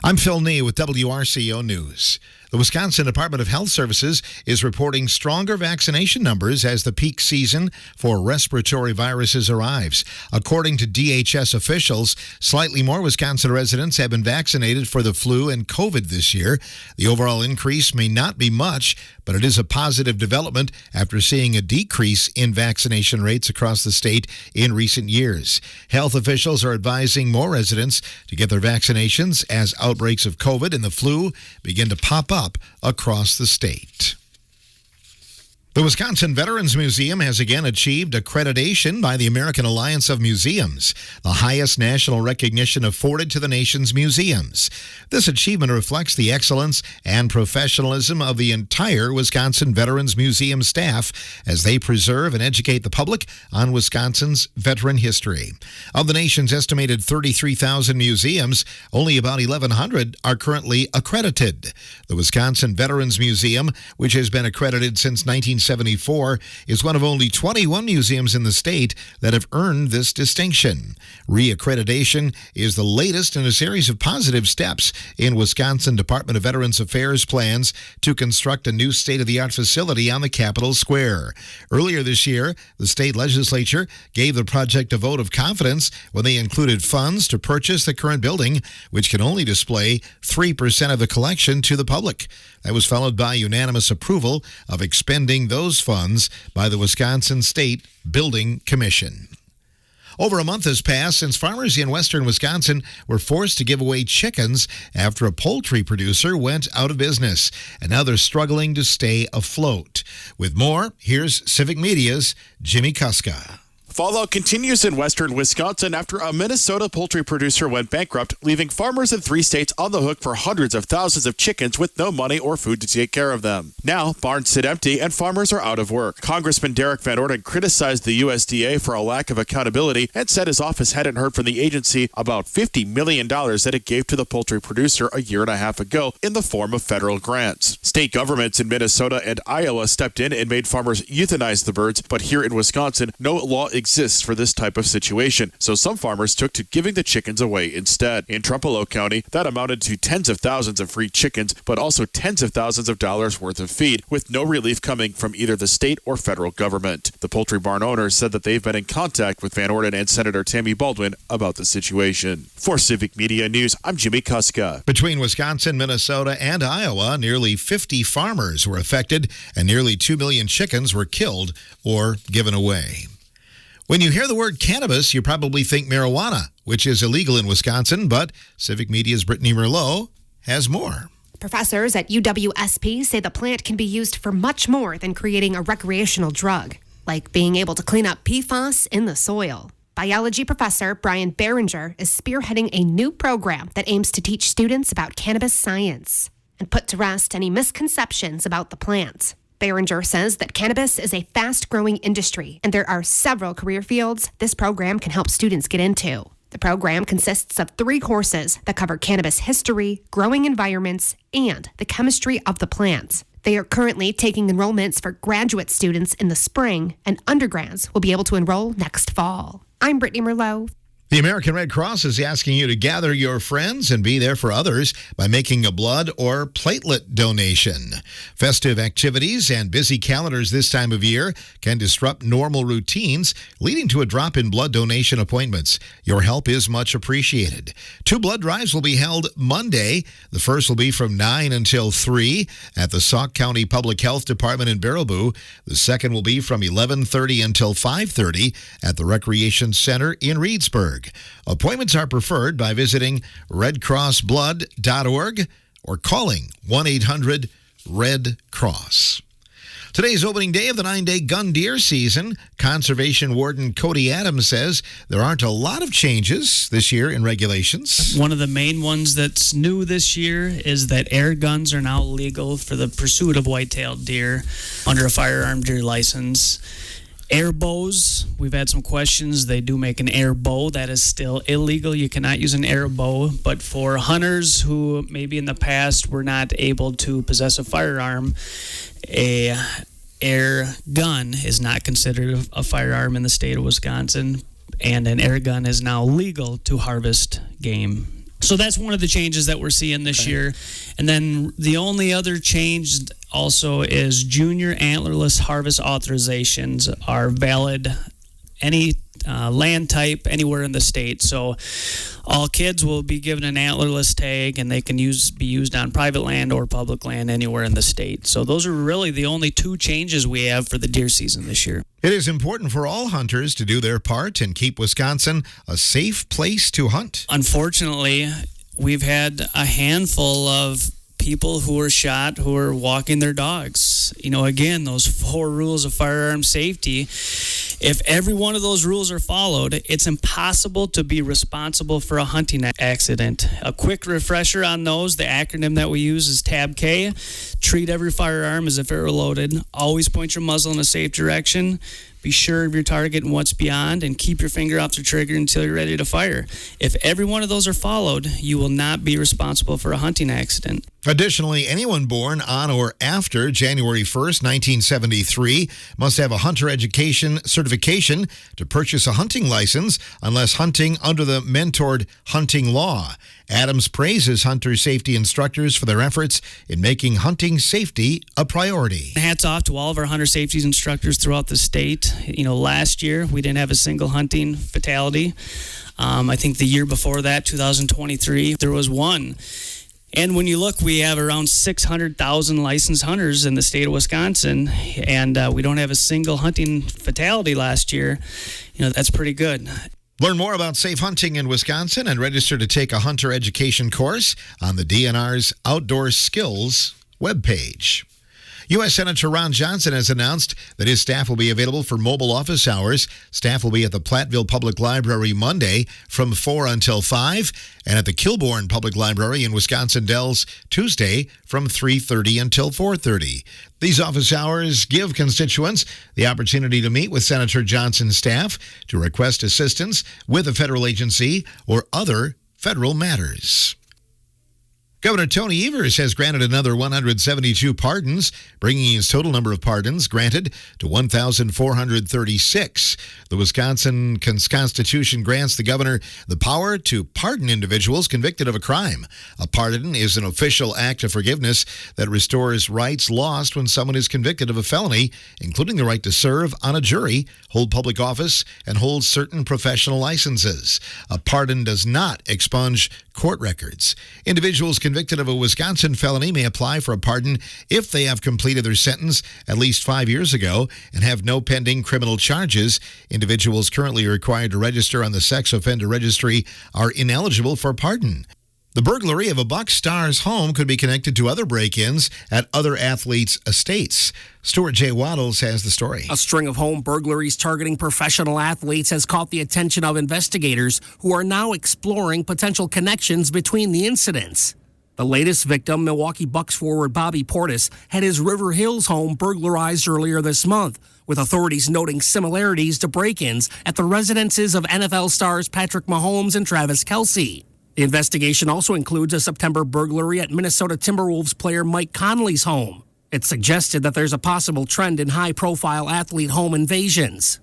I'm Phil Nee with WRCO News. The Wisconsin Department of Health Services is reporting stronger vaccination numbers as the peak season for respiratory viruses arrives. According to DHS officials, slightly more Wisconsin residents have been vaccinated for the flu and COVID this year. The overall increase may not be much, but it is a positive development after seeing a decrease in vaccination rates across the state in recent years. Health officials are advising more residents to get their vaccinations as outbreaks of COVID and the flu begin to pop up across the state. The Wisconsin Veterans Museum has again achieved accreditation by the American Alliance of Museums, the highest national recognition afforded to the nation's museums. This achievement reflects the excellence and professionalism of the entire Wisconsin Veterans Museum staff as they preserve and educate the public on Wisconsin's veteran history. Of the nation's estimated 33,000 museums, only about 1,100 are currently accredited. The Wisconsin Veterans Museum, which has been accredited since 1974, is one of only 21 museums in the state that have earned this distinction. Reaccreditation is the latest in a series of positive steps in Wisconsin Department of Veterans Affairs plans to construct a new state-of-the-art facility on the Capitol Square. Earlier this year, the state legislature gave the project a vote of confidence when they included funds to purchase the current building, which can only display 3% of the collection to the public. That was followed by unanimous approval of expending those funds by the Wisconsin State Building Commission. Over a month has passed since farmers in western Wisconsin were forced to give away chickens after a poultry producer went out of business, and now they're struggling to stay afloat. With more, here's Civic Media's Jimmy Kuska. Fallout continues in western Wisconsin after a Minnesota poultry producer went bankrupt, leaving farmers in 3 states on the hook for hundreds of thousands of chickens with no money or food to take care of them. Now, barns sit empty and farmers are out of work. Congressman Derek Van Orden criticized the USDA for a lack of accountability and said his office hadn't heard from the agency about $50 million that it gave to the poultry producer a year and a half ago in the form of federal grants. State governments in Minnesota and Iowa stepped in and made farmers euthanize the birds, but here in Wisconsin, no law exists for this type of situation, so some farmers took to giving the chickens away instead. In Trumpereau County, that amounted to tens of thousands of free chickens, but also tens of thousands of dollars worth of feed, with no relief coming from either the state or federal government. The poultry barn owners said that they've been in contact with Van Orden and Senator Tammy Baldwin about the situation. For Civic Media News, I'm Jimmy Kuska. Between Wisconsin, Minnesota, and Iowa, nearly 50 farmers were affected, and nearly 2 million chickens were killed or given away. When you hear the word cannabis, you probably think marijuana, which is illegal in Wisconsin, but Civic Media's Brittany Merlot has more. Professors at UWSP say the plant can be used for much more than creating a recreational drug, like being able to clean up PFAS in the soil. Biology professor Brian Behringer is spearheading a new program that aims to teach students about cannabis science and put to rest any misconceptions about the plant. Behringer says that cannabis is a fast-growing industry, and there are several career fields this program can help students get into. The program consists of 3 courses that cover cannabis history, growing environments, and the chemistry of the plant. They are currently taking enrollments for graduate students in the spring, and undergrads will be able to enroll next fall. I'm Brittany Merlot. The American Red Cross is asking you to gather your friends and be there for others by making a blood or platelet donation. Festive activities and busy calendars this time of year can disrupt normal routines, leading to a drop in blood donation appointments. Your help is much appreciated. 2 blood drives will be held Monday. The first will be from 9 until 3 at the Sauk County Public Health Department in Baraboo. The second will be from 11:30 until 5:30 at the Recreation Center in Reedsburg. Appointments are preferred by visiting redcrossblood.org or calling 1-800-RED-CROSS. Today's opening day of the 9-day gun deer season. Conservation Warden Cody Adams says there aren't a lot of changes this year in regulations. One of the main ones that's new this year is that air guns are now legal for the pursuit of white-tailed deer under a firearm deer license. Air bows, we've had some questions. They do make an air bow. That is still illegal. You cannot use an air bow. But for hunters who maybe in the past were not able to possess a firearm, a air gun is not considered a firearm in the state of Wisconsin, and an air gun is now legal to harvest game So that's one of the changes that we're seeing this year. And then the only other change also is junior antlerless harvest authorizations are valid any land type anywhere in the state. So all kids will be given an antlerless tag, and they can be used on private land or public land anywhere in the state. So those are really the only two changes we have for the deer season this year. It is important for all hunters to do their part and keep Wisconsin a safe place to hunt. Unfortunately, we've had a handful of people who were shot who are walking their dogs. Again, those 4 rules of firearm safety, if every one of those rules are followed, it's impossible to be responsible for a hunting accident. A quick refresher on those, the acronym that we use is TAB-K. Treat every firearm as if it were loaded. Always point your muzzle in a safe direction. Be sure of your target and what's beyond, and keep your finger off the trigger until you're ready to fire. If every one of those are followed, you will not be responsible for a hunting accident. Additionally, anyone born on or after January 1st, 1973 must have a hunter education certification to purchase a hunting license unless hunting under the mentored hunting law. Adams praises hunter safety instructors for their efforts in making hunting safety a priority. Hats off to all of our hunter safety instructors throughout the state. Last year we didn't have a single hunting fatality. I think the year before that, 2023, there was one. And when you look, we have around 600,000 licensed hunters in the state of Wisconsin, and we don't have a single hunting fatality last year. That's pretty good. Learn more about safe hunting in Wisconsin and register to take a hunter education course on the DNR's Outdoor Skills webpage. U.S. Senator Ron Johnson has announced that his staff will be available for mobile office hours. Staff will be at the Platteville Public Library Monday from 4 until 5, and at the Kilbourne Public Library in Wisconsin Dells Tuesday from 3:30 until 4:30. These office hours give constituents the opportunity to meet with Senator Johnson's staff to request assistance with a federal agency or other federal matters. Governor Tony Evers has granted another 172 pardons, bringing his total number of pardons granted to 1,436. The Wisconsin Constitution grants the governor the power to pardon individuals convicted of a crime. A pardon is an official act of forgiveness that restores rights lost when someone is convicted of a felony, including the right to serve on a jury, hold public office, and hold certain professional licenses. A pardon does not expunge court records. Individuals convicted of a Wisconsin felony may apply for a pardon if they have completed their sentence at least 5 years ago and have no pending criminal charges. Individuals currently required to register on the sex offender registry are ineligible for pardon. The burglary of a Buck Stars home could be connected to other break-ins at other athletes' estates. Stuart J. Waddles has the story. A string of home burglaries targeting professional athletes has caught the attention of investigators who are now exploring potential connections between the incidents. The latest victim, Milwaukee Bucks forward Bobby Portis, had his River Hills home burglarized earlier this month, with authorities noting similarities to break-ins at the residences of NFL stars Patrick Mahomes and Travis Kelce. The investigation also includes a September burglary at Minnesota Timberwolves player Mike Conley's home. It suggested that there's a possible trend in high-profile athlete home invasions.